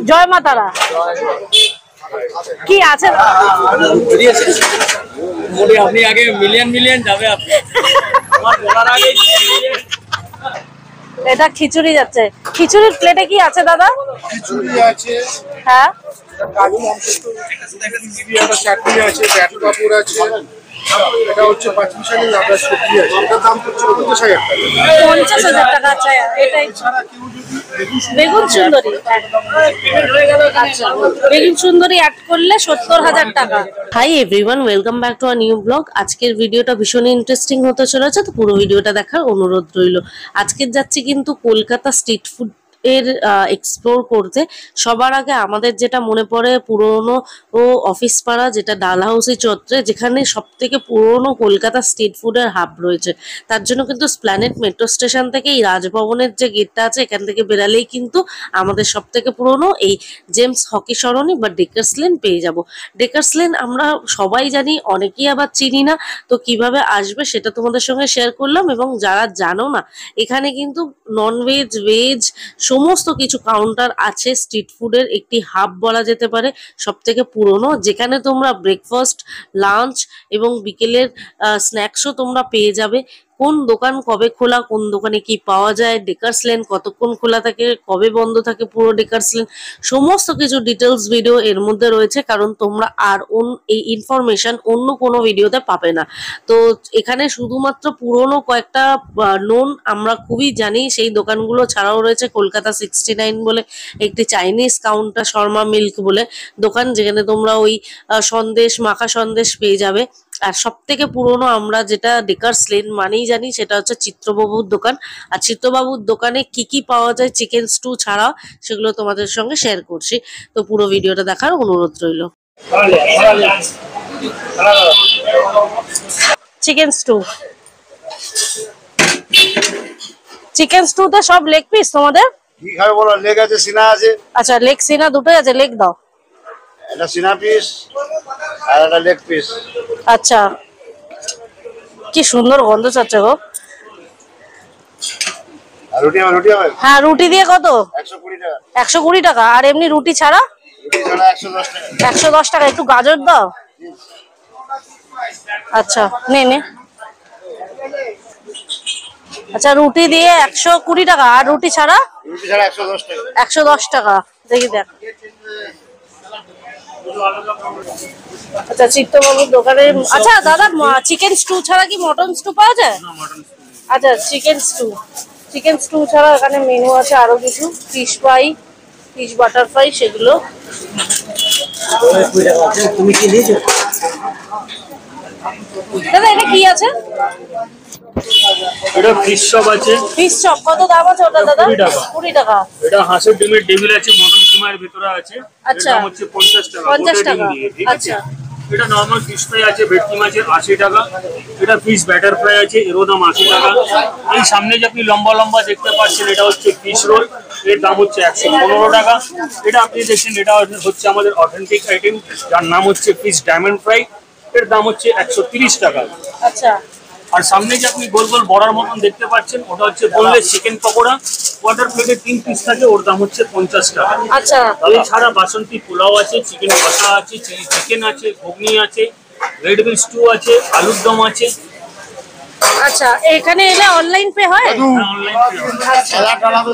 জয় মা তারা। কি আছে আপনি আগে মিলিয়ন যাবে আপনি। এটা খিচুড়ি যাচ্ছে। খিচুড়ির প্লেটে কি আছে দাদা? খিচুড়ি আছে, হ্যাঁ, চাটনি আছে, ব্যাটু পাপড় আছে, এটা হচ্ছে পাঁচমিশালি লাবড়া সবজি আছে। এটার দাম হচ্ছে 50,000 টাকা। 50,000 টাকা। আচ্ছা, এটাই বেগুন সুন্দরী। আচ্ছা, বেগুন সুন্দরী অ্যাড করলে 70,000 টাকা। Hi everyone, welcome back to a new blog. আজকের ভিডিওটা ভীষণ ইন্টারেস্টিং হতে চলেছে, তো পুরো ভিডিওটা দেখার অনুরোধ রইল। আজকের যাচ্ছি কিন্তু কলকাতা স্ট্রিট ফুড এর এক্সপ্লোর করতে। সবার আগে আমাদের যেটা মনে পড়ে পুরনো ও অফিস পাড়া, যেটা ডালহাউসি চত্বরে, যেখানে সব থেকে পুরনো কলকাতা স্ট্রিট ফুডের হাব রয়েছে। তার জন্য কিন্তু স্প্ল্যানেড মেট্রো স্টেশন থেকে এই রাজভবনের যে গেটটা আছে, এখান থেকে বেরালেই কিন্তু আমাদের সব থেকে পুরনো এই জেমস হকি সরণি বা ডেকার্স লেন পেয়ে যাব। ডেকার্স লেন আমরা সবাই জানি, অনেকেই আবার চিনি না। তো কিভাবে আসবে সেটা তোমাদের সঙ্গে শেয়ার করলাম। এবং যারা জানো না, এখানে কিন্তু ননভেজ, ভেজ সমস্ত কিছু কাউন্টার আছে। স্ট্রিট ফুডের একটি হাব বলা যেতে পারে, সব থেকে পুরনো, যেখানে তোমরা ব্রেকফাস্ট, লাঞ্চ এবং বিকেলের স্ন্যাক্সও তোমরা পেয়ে যাবে। কোন দোকান কবে খোলা, কোন দোকানে কি পাওয়া যায়, ডেকার্স লেন কতক্ষণ খোলা থাকে, কবে বন্ধ থাকে পুরো ডেকার্স লেন, সমস্ত কিছু ডিটেলস ভিডিও এর মধ্যে রয়েছে। কারণ তোমরা আর এই ইনফরমেশন অন্য কোনো ভিডিওতে পাবে না। তো এখানে শুধুমাত্র পুরনো কয়েকটা নোন আমরা খুবই জানি সেই দোকানগুলো ছাড়াও রয়েছে কলকাতা 69 বলে একটি চাইনিজ কাউন্টার, শর্মা মিল্ক বলে দোকান, যেখানে তোমরা ওই সন্দেশ, মাখা সন্দেশ পেয়ে যাবে। আর সব থেকে পুরনো আমরা যেটা ডেকার্স লেন মানেই জানি, সেটা হচ্ছে চিত্রবাবুর দোকান। আর চিত্রবাবুর দোকানে কি কি পাওয়া যায় চিকেন স্টু ছাড়াও, সেগুলো তোমাদের সঙ্গে শেয়ার করছি। তো পুরো ভিডিওটা দেখার অনুরোধ রইল। চিকেন স্টু, চিকেন স্টুতে সব লেগ পিস তোমাদের? কি খাবে বলো? লেগ আছে, সিনা আছে। আচ্ছা, লেগ সিনা দুটোই আছে। লেগ দাও। এটা সিনা পিস আর এটা লেগ পিস। আচ্ছা, কি সুন্দর গন্ধ ছাড়ছে গো। আর রুটি হবে? রুটি হবে, হ্যাঁ। রুটি দিয়ে কত? 120 টাকা। 120 টাকা। আর এমনি রুটি ছাড়া? রুটি ছাড়া 110 টাকা। 110 টাকা। একটু গাজর দাও। আচ্ছা, নে নে। আচ্ছা, রুটি দিয়ে 120 টাকা। আর রুটি ছাড়া? রুটি ছাড়া 110 টাকা। 110 টাকা। দেখি দেখ। আচ্ছা, চিত্তবাবুর দোকানে। আচ্ছা দাদা, চিকেন স্টু ছাড়া কি মটন স্টু পাওয়া যায়? আচ্ছা, চিকেন স্টু। চিকেন স্টু ছাড়া এখানে মেনু আছে আরো কিছু, fish fry, fish butter fry, সেগুলো। তুমি কি নিয়েছো? দাদা এটা কি আছে? এটা ফিশ চপ আছে। ফিশ চপ কত দাম আছে ওটা দাদা? 20 টাকা। 20 টাকা। এটা হাঁসের ডিমের টেবিল আছে, মটন কিমার ভিতরে আছে। আচ্ছা, এর দাম হচ্ছে 50 টাকা। 50 টাকা। ঠিক আছে। আচ্ছা, এটা নরমাল ফিশ ফ্রাই আছে, ভেটকি মাছের 80 টাকা। এটা ফিশ ব্যাটার ফ্রাই আছে, এরও দাম 80 টাকা। এই সামনে যে আপনি লম্বা লম্বা দেখতে পাচ্ছেন, এটা হচ্ছে ফিশ রোল, এর দাম হচ্ছে 115 টাকা। এটা আপনি দেখছেন, এটা হচ্ছে আমাদের অথেন্টিক আইটেম, যার নাম হচ্ছে ফিশ ডায়মন্ড ফ্রাই, এর দাম হচ্ছে 130 টাকা। আচ্ছা। আর সামনে যে আপনি গোল গোল বড়ার মতন দেখতে পাচ্ছেন, ওটা হচ্ছে বোনলেস চিকেন পকোড়া, কোয়ার্টার প্লেটে 3 পিস থাকে, ওর দাম হচ্ছে 50 টাকা। আচ্ছা, এছাড়া বাসন্তী পোলাও আছে, চিকেন কষা আছে, চিলি চিকেন আছে, ঘুগনি আছে, রেড বিন স্টু আছে, আলুর দম আছে। আচ্ছা, এখানে এলে অনলাইন পে হয়? অনলাইন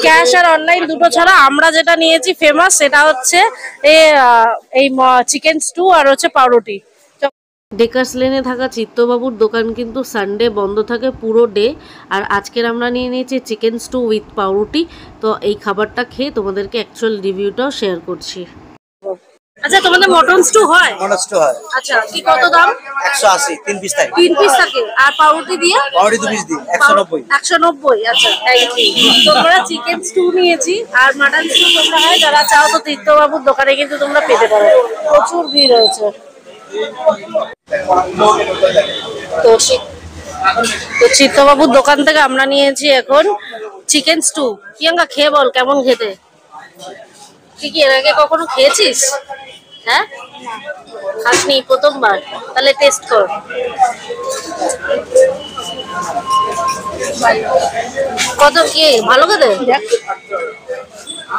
ক্যাশ আর অনলাইন দুটো ছাড়া আমরা যেটা নিয়েছি ফেমাস, সেটা হচ্ছে এই চিকেন স্টু আর হচ্ছে পাউরুটি। ডেকার্স লেনে থাকা চিত্তবাবুর দোকান কিন্তু সানডে বন্ধ থাকে পুরো ডে। আর আজকের আমরা নিয়ে নিয়েছি চিকেন স্টু উইথ পাউরুটি। তো এই খাবারটা খেয়ে তোমাদেরকে অ্যাকচুয়াল রিভিউটাও শেয়ার করছি। আচ্ছা, তোমাদের মটন স্টু হয়? মটন স্টু হয়। আচ্ছা, কি কত দাম? 180, 3 পিস থাকে। 3 পিস থাকে। আর পাউরুটি দিয়ে? পাউরুটি 2 পিস দিই, 190। 190। আচ্ছা, থ্যাংক ইউ। তোমরা চিকেন স্টু নিয়েছি আর মাটন স্টু তোমরা হয় যারা চাও তো চিত্তবাবুর দোকানে কিন্তু তোমরা পেতে পারো। প্রচুর ভিড় হয়েছে। তো চিত্তবাবুর দোকান থেকে আমরা নিয়েছি এখন চিকেন স্টু। প্রিয়াঙ্কা, খেয়ে বল কেমন খেতে। তুই কি এর আগে কখনো খেয়েছিস? হ্যাঁ, খাসনি, প্রথমবার? তাহলে টেস্ট কর। কত কি ভালো খেতে?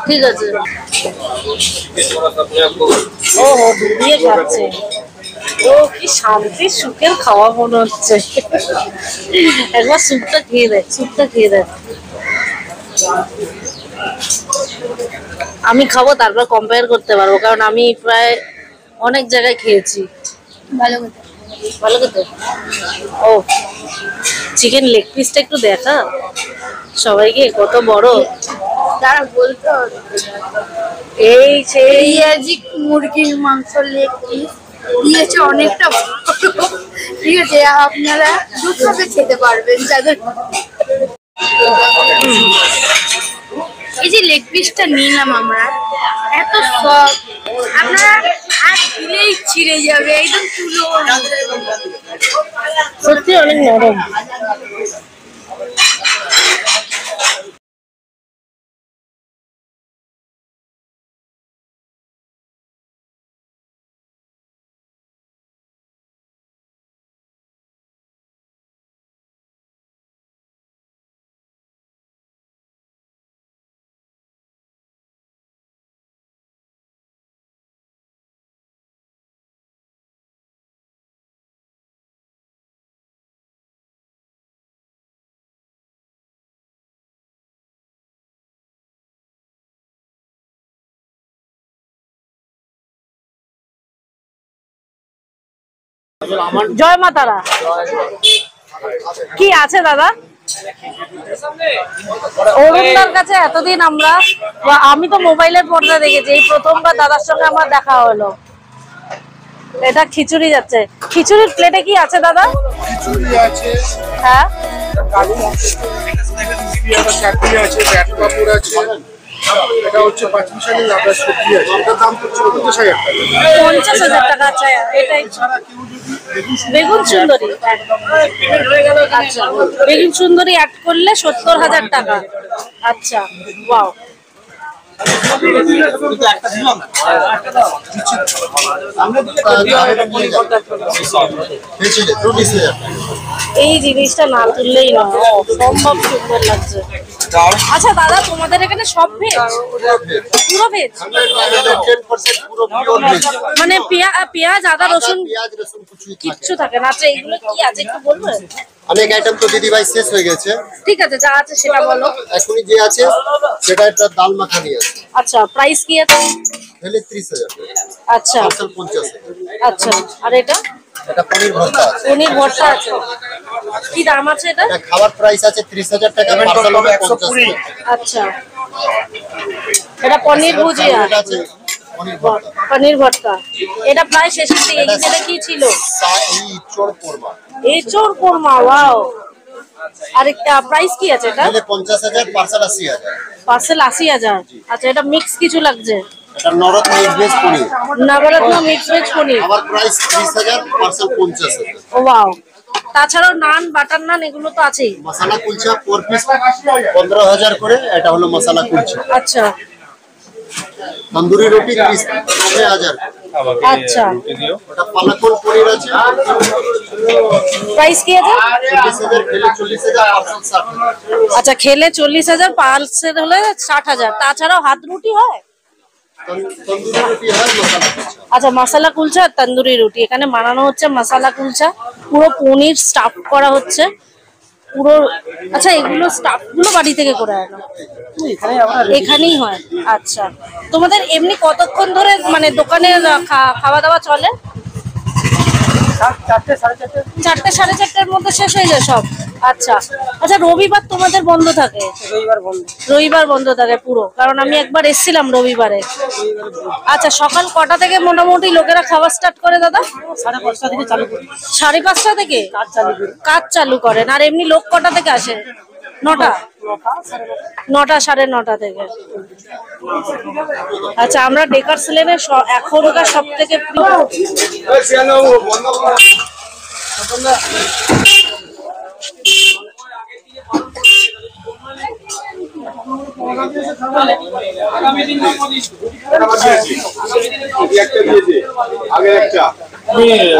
ঠিক আছে। ও ডুবিয়ে খাচ্ছে। ও কি শান্তি সুখের খাওয়া মনে হচ্ছে। একবার স্যুপটা খেয়ে দেখ, স্যুপটা খেয়ে দেখ। আমি খাবো তারপর কম্পেয়ার করতে পারবো, কারণ আমি প্রায় অনেক জায়গায় খেয়েছি। ভালো খেতে, ভালো খেতে। ও চিকেন লেগ পিসটা একটু দেখা সবাইকে, কত বড় তারা বলতে হবে। এই সেই মুরগির মাংস লেগ পিস দিয়েছে অনেকটা, ঠিক আছে? আপনারা দুভাবে খেতে পারবেন যাদের। এই যে লেগ পিসটা নিলাম আমরা, এত সফট, আপনারা হাত দিলেই ছিঁড়ে যাবে, একদম তুলো। সত্যি অনেক নরম। জয় মা তারা। কি আছে দাদা? অরুণদার কাছে এতদিন আমি তো মোবাইলের পর্দা দেখেছি, এই প্রথমবার দাদার সঙ্গে আমার দেখা হলো। এটা খিচুড়ি যাচ্ছে। খিচুড়ির প্লেটে কি আছে দাদা? খিচুড়ি আছে, হ্যাঁ, চাটনি আছে, ব্যাট পাপড় আছে, এটা হচ্ছে 5 মিশালি লাবড়া সবজি আছে। এটার দাম পড়ছে 50,000 টাকা। 50,000 টাকা। আচ্ছা, এটাই বেগুন সুন্দরী। আচ্ছা, বেগুন সুন্দরী অ্যাড করলে 70,000 টাকা। আচ্ছা, ওয়াও। এই জিনিসটা না তুললেই নয়, সম্ভব সুন্দর লাগছে। আচ্ছা দাদা, তোমাদের এখানে সব ভেজ? পুরো ভেজ? মানে পেঁয়াজ আদা রসুন কিচ্ছু থাকে না? আচ্ছা, এগুলো কি আছে একটু বলবে? অনেক আইটেম তো দিদি ভাই শেষ হয়ে গেছে। ঠিক আছে, যা আছে সেটা বলো। এখনই যে আছে সেটা একটা ডাল মাখানি আছে। আচ্ছা, প্রাইস কি আছে? তাহলে 30,000 টাকা। আচ্ছা, পার্সেল 50। আচ্ছা। আর এটা? এটা পনির ভর্তা আছে। পনির ভর্তা আছে। কি দাম আছে এটা? এটা খাবার প্রাইস আছে 30,000 টাকা, পার্সেল হবে 50। আচ্ছা, এটা পনির ভুজিয়া। এটা আছে পনির ভর্তা। পনির ভর্তা। এটা প্রায় শেষের দিকে। এটা কি ছিল? এই চোর কোরমা। এঁচোড় কোরমা, ওয়াও। আর প্রাইস কি আছে এটা? তাহলে 50,000, পার্সেল 80,000। পার্সেল 80,000। আচ্ছা, এটা মিক্স কিছু লাগছে? এটা নরত্ন মিক্স ভেজ পনির। নবরত্ন মিক্স ভেজ পনির। খাবার প্রাইস 30,000, পার্সেল 50,000। ওয়াও। তাছাড়াও নান, বাটার নান এগুলো তো আছেই। মশলা কুলচা 4 পিস 15,000 করে। এটা হলো মশলা কুলচা। আচ্ছা, তন্দুরি রুটি 30,000। আচ্ছা। ওটা পালাকন পনির আছে। প্রাইস কি আছে? 40,000, খেলে 40,000, পার্সেল 60,000। আচ্ছা, খেলে 40,000, পার্সেল হলে 60,000। তাছাড়াও হাত রুটি হয়? তন্দুরি রুটি হয়, মশলা কুলচা। আচ্ছা, মশলা কুলচা আর তন্দুরি রুটি এখানে বানানো হচ্ছে। মশলা কুলচা পুরো পনির স্টাফ করা হচ্ছে পুরো। আচ্ছা, এগুলো স্টাফ গুলো বাড়ি থেকে করে আনো? এখানেই হয়। আচ্ছা, তোমাদের এমনি কতক্ষণ ধরে মানে দোকানে খাওয়া দাওয়া চলে? 4টে, 4:30-4:30 মধ্যে শেষ হয়ে যায় সব? আচ্ছা আচ্ছা, রবিবার তোমাদের বন্ধ থাকে? রবিবার বন্ধ থাকে পুরো, কারণ আমি একবার এসেছিলাম রবিবারে। আচ্ছা, সকাল কটা থেকে মোটামুটি লোকেরা খাওয়া স্টার্ট করে দাদা? 5:30 থেকে চালু করে। 5:30 থেকে কাজ চালু করেন? আর এমনি লোক কটা থেকে আসে? 9টা, 9:30 থেকে। আচ্ছা, আমরা ডেকার্স লেনের এখনকার সব থেকে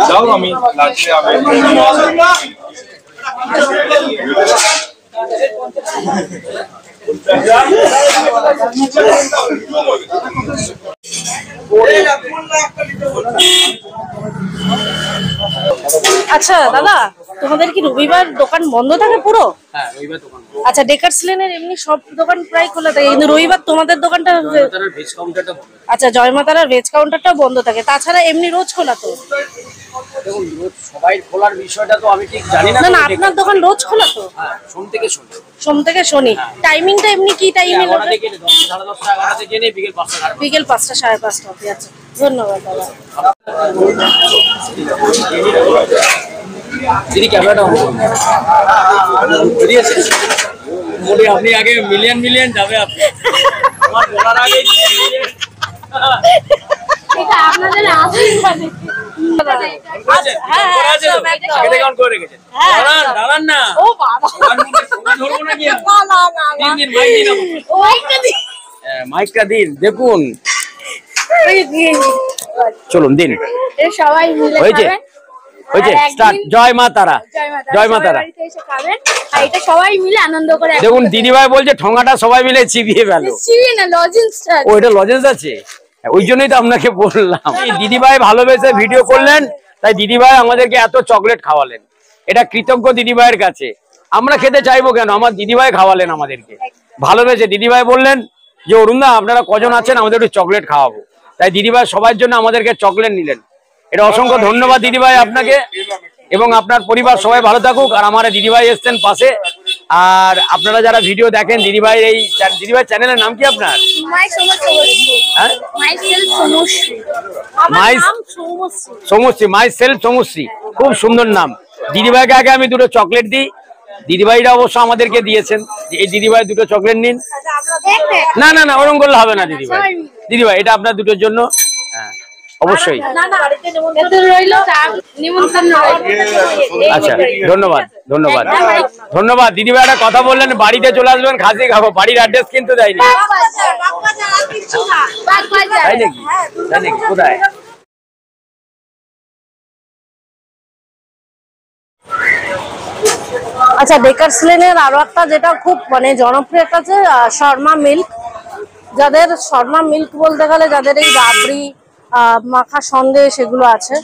যাও আমি আচ্ছা দাদা, তোমাদের কি রবিবার দোকান বন্ধ থাকে পুরো? আচ্ছা, ডেকার্স লেনের এমনি সব দোকান প্রায় খোলা থাকে, কিন্তু রবিবার তোমাদের দোকানটা, আচ্ছা জয়মাতারার ভেজ কাউন্টারটা বন্ধ থাকে, তাছাড়া এমনি রোজ খোলা তো? দেখুন রোজ সবাই খোলার বিষয়টা তো আমি ঠিক জানি না। না, আপনার দোকান রোজ খোলা তো? সোম থেকে শনি। সোম থেকে শনি। টাইমিংটা এমনি কি টাইমে? 10টা থেকে 10টা, 10:30, 11টা থেকে নিয়ে বিকেল 5টা। বিকেল 5টা 5:30 অবধি। আচ্ছা, ধন্যবাদ দাদা। দিদি ক্যামেরাটা অন করুন। বেরিয়েছে মোটামুটি আপনি আগে মিলিয়ন যাবে আপনি আমার বলার আগে এটা আপনাদের আশীর্বাদ। দাঁড়ান না। ও বাবা, ধরবো না কি না মাইকটা দিন। দেখুন চলুন দিন। সবাই মিলে হয়েছে খাবেন। হয়েছে আর স্টার্ট। একদিন জয় মা তারা, জয় মা তারা। বাড়িতে এসে খাবেন আর এটা সবাই মিলে আনন্দ করে। দেখুন দিদিভাই বলছে ঠোঙাটা সবাই মিলে চিবিয়ে ফেলো। চিবিয়ে না, লজেন্সটা। ও এটা লজেন্স আছে, ওই জন্যই তো আপনাকে বললাম। দিদিভাই ভালোবেসে ভিডিও করলেন, তাই দিদিভাই আমাদেরকে এত চকলেট খাওয়ালেন। এটা কৃতজ্ঞ দিদিভাইয়ের কাছে। আমরা খেতে চাইবো কেন? আমার দিদিভাই খাওয়ালেন আমাদেরকে ভালোবেসে। দিদিভাই বললেন যে অরুণদা আপনারা কজন আছেন, আমাদের একটু চকলেট খাওয়াবো, তাই দিদিভাই সবার জন্য আমাদেরকে চকলেট নিলেন। এটা অসংখ্য ধন্যবাদ দিদিভাই আপনাকে, এবং আপনার পরিবার সবাই ভালো থাকুক। আর আমার দিদিভাই এসছেন পাশে। আর আপনারা যারা ভিডিও দেখেন দিদিভাই, এই দিদিভাই চ্যানেলের নাম কি আপনার? হ্যাঁ, সমশ্রী, মাই সেলফ সমশ্রী। খুব সুন্দর নাম। দিদিভাইকে আগে আমি দুটো চকলেট দিই। দিদিভাইরা অবশ্য আমাদেরকে দিয়েছেন, এই দিদিভাই দুটো চকলেট নিন। না না না, ওরকম করলে হবে না দিদিভাই। দিদিভাই এটা আপনার দুটোর জন্য। হ্যাঁ অবশ্যই। আচ্ছা ধন্যবাদ ধন্যবাদ ধন্যবাদ। দিদিভাই একটা কথা বললেন, বাড়িতে চলে আসবেন, খাসি খাবো। বাড়ির অ্যাড্রেস কিন্তু দেয়নি। তাই নাকি? তাই নাকি? কোথায়? আচ্ছা, ডেকার্স লেনের আরো একটা যেটা খুব জনপ্রিয় একটা আছে শর্মা মিল্ক। যাদের শর্মা মিল্ক বলতে গেলে যাদের এই রাবড়ি মাখা সন্দেশ এগুলো আছে।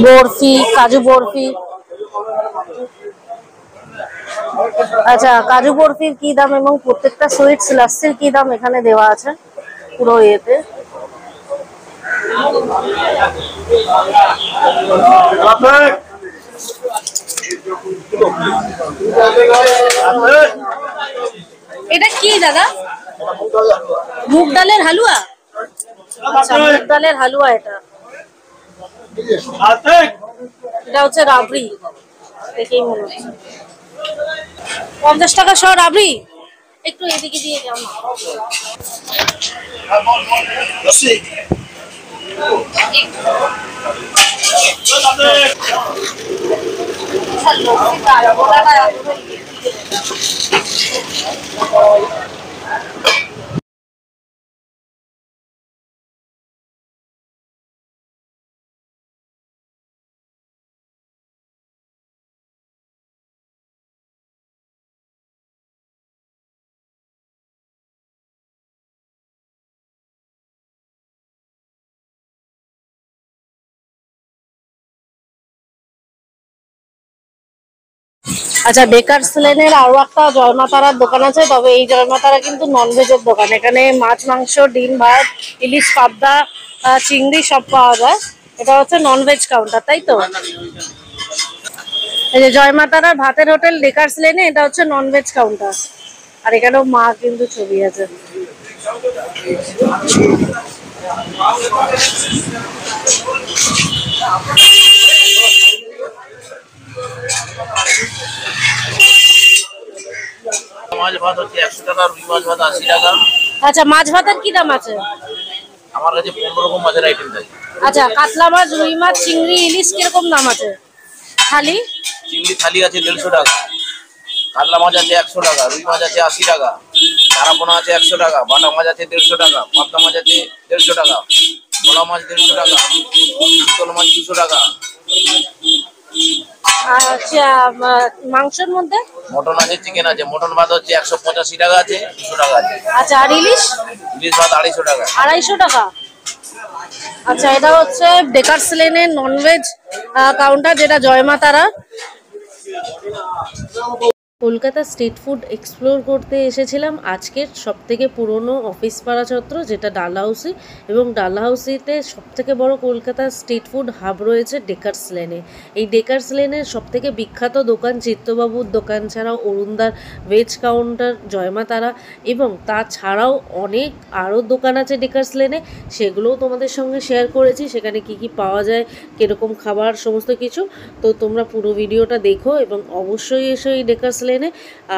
বরফি, কাজু বরফি। আচ্ছা, কাজু বরফির কি দাম এবং প্রত্যেকটা সুইটস লাস্সির কি দাম এখানে দেওয়া আছে পুরো ইয়েতে। এটা কি দাদা? মুগ ডালের হালুয়া? আচ্ছা, মুগ ডালের হালুয়া। এটা হচ্ছে রাবড়ি, দেখেই মনে হচ্ছে 50 টাকা সহ রাবড়ি। একটু এদিকে দিয়ে যাও না। আচ্ছা, ডেকার্স লেনের আরো একটা জয়মাতারার দোকান আছে, তবে এই জয়মাতারা কিন্তু ননভেজের দোকান। এখানে মাছ, মাংস, ডিম, ভাত, ইলিশ, পাবদা, চিংড়ি সব পাওয়া যায়। এটা হচ্ছে ননভেজ কাউন্টার, তাই তো? এই যে জয়মাতারার ভাতের হোটেল ডেকার্স লেনে, এটা হচ্ছে ননভেজ কাউন্টার। আর এখানেও মা কিন্তু ছবি আছে। মাছ ভাত হচ্ছে 100 টাকা, রুই মাছ ভাত 80 টাকা। আচ্ছা, মাছ ভাতের কি দাম আছে? আমার কাছে 15 রকম মাছের আইটেম থাকে। আচ্ছা, কাতলা মাছ, রুই মাছ, চিংড়ি, ইলিশ কিরকম দাম আছে? থালি চিংড়ি থালি আছে 150 টাকা, কাতলা মাছ আছে 100 টাকা, রুই মাছ আছে 80 টাকা, চারাপোনা আছে 100 টাকা, বাটা মাছ আছে 150 টাকা, পাবদা মাছ আছে 150 টাকা, ভোলা মাছ 150 টাকা, চিতল মাছ 200 টাকা, আচ্ছা, মাংসের মধ্যে মটন আছে, চিকেন আছে। মটন ভাত হচ্ছে 185 টাকা আছে, 200 টাকা আছে। আচ্ছা, আর ইলিশ? ইলিশ ভাত 250 টাকা। 250 টাকা। আচ্ছা, এটা হচ্ছে ডেকার্স লেনের ননভেজ কাউন্টার, যেটা জয়মা তারা। কলকাতা স্ট্রিট ফুড এক্সপ্লোর করতে এসেছিলাম আজকের সবথেকে পুরনো অফিস পাড়া চত্বর, যেটা ডালহাউসি, এবং ডালহাউসিতে সবথেকে বড় কলকাতার স্ট্রিট ফুড হাব রয়েছে ডেকার্স লেনে। এই ডেকার্স লেনের সবথেকে বিখ্যাত দোকান চিত্তবাবুর দোকান ছাড়াও অরুণদার ভেজ কাউন্টার, জয়মা তারা, এবং তাছাড়াও অনেক আরও দোকান আছে ডেকার্স লেনে, সেগুলোও তোমাদের সঙ্গে শেয়ার করেছি। সেখানে কি কি পাওয়া যায়, কীরকম খাবার, সমস্ত কিছু। তো তোমরা পুরো ভিডিওটা দেখো এবং অবশ্যই এসো এই ডেকার্স লেনে।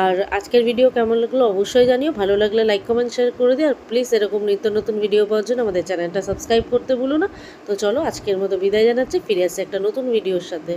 আর আজকের ভিডিও কেমন লাগলো অবশ্যই জানিও, ভালো লাগলে লাইক কমেন্ট শেয়ার করে দিও। আর প্লিজ এরকম নিত্য নতুন ভিডিও পাওয়ার জন্য আমাদের চ্যানেলটা সাবস্ক্রাইব করতে ভুলো না। তো চলো, আজকের মতো বিদায় জানাচ্ছি, ফিরে আসছি একটা নতুন ভিডিওর সাথে।